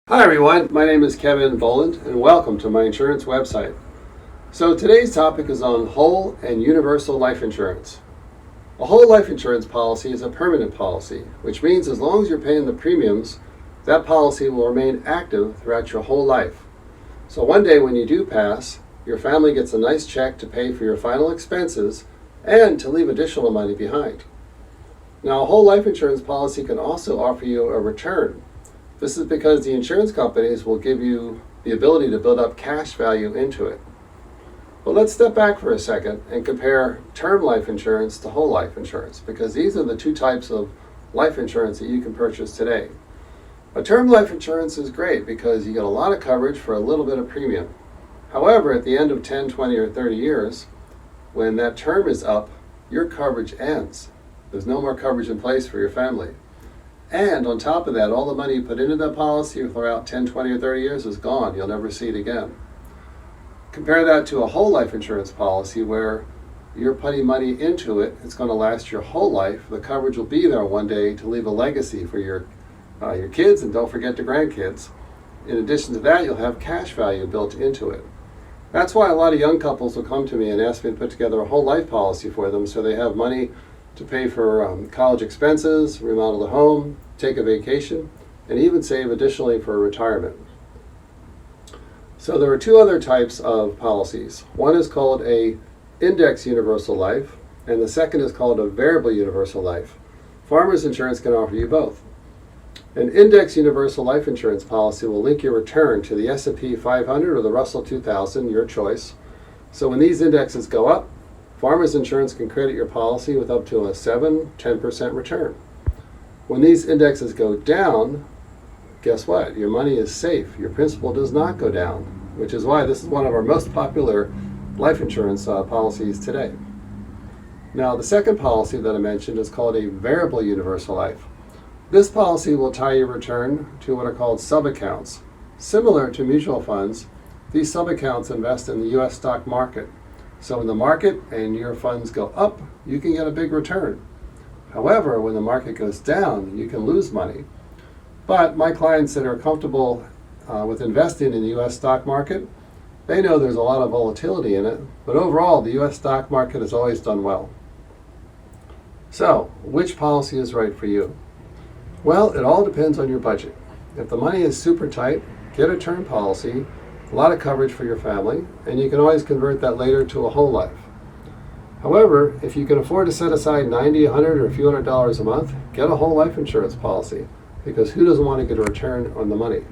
Hi everyone, my name is Kevin Boland and welcome to my insurance website. So today's topic is on whole and universal life insurance. A whole life insurance policy is a permanent policy, which means as long as you're paying the premiums, that policy will remain active throughout your whole life. So one day when you do pass, your family gets a nice check to pay for your final expenses and to leave additional money behind. Now, a whole life insurance policy can also offer you a return. This is because the insurance companies will give you the ability to build up cash value into it. But let's step back for a second and compare term life insurance to whole life insurance, because these are the two types of life insurance that you can purchase today. A term life insurance is great because you get a lot of coverage for a little bit of premium. However, at the end of 10, 20, or 30 years, when that term is up, your coverage ends. There's no more coverage in place for your family. And on top of that, all the money you put into that policy throughout 10, 20, or 30 years is gone. You'll never see it again. Compare that to a whole life insurance policy where you're putting money into it. It's going to last your whole life. The coverage will be there one day to leave a legacy for your kids, and don't forget the grandkids. In addition to that, you'll have cash value built into it. That's why a lot of young couples will come to me and ask me to put together a whole life policy for them so they have money to pay for college expenses, remodel the home, take a vacation, and even save additionally for retirement. So there are two other types of policies. One is called a index universal life, and the second is called a variable universal life. Farmers Insurance can offer you both. An index universal life insurance policy will link your return to the S&P 500 or the Russell 2000, your choice. So when these indexes go up, Farmers Insurance can credit your policy with up to a 7-10% return. When these indexes go down, guess what? Your money is safe. Your principal does not go down, which is why this is one of our most popular life insurance policies today. Now, the second policy that I mentioned is called a variable universal life. This policy will tie your return to what are called sub-accounts. Similar to mutual funds, these sub-accounts invest in the U.S. stock market. So when the market and your funds go up, you can get a big return. However, when the market goes down, you can lose money. But my clients that are comfortable with investing in the U.S. stock market, they know there's a lot of volatility in it, but overall, the U.S. stock market has always done well. So, which policy is right for you? Well, it all depends on your budget. If the money is super tight, get a term policy, a lot of coverage for your family, and you can always convert that later to a whole life. However, if you can afford to set aside $90, $100, or a few $100s a month, get a whole life insurance policy, because who doesn't want to get a return on the money?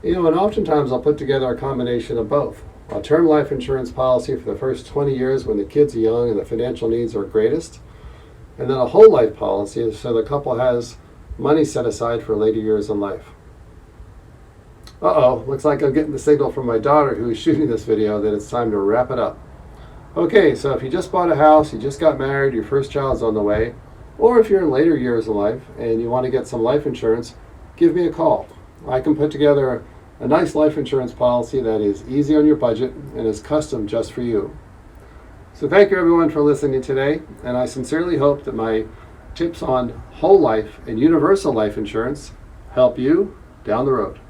And oftentimes I'll put together a combination of both. A term life insurance policy for the first 20 years when the kids are young and the financial needs are greatest, and then a whole life policy so the couple has money set aside for later years in life. Looks like I'm getting the signal from my daughter who is shooting this video that it's time to wrap it up. Okay, so if you just bought a house, you just got married, your first child's on the way, or if you're in later years in life and you want to get some life insurance, give me a call. I can put together a nice life insurance policy that is easy on your budget and is custom just for you. So thank you everyone for listening today, and I sincerely hope that my tips on whole life and universal life insurance help you down the road.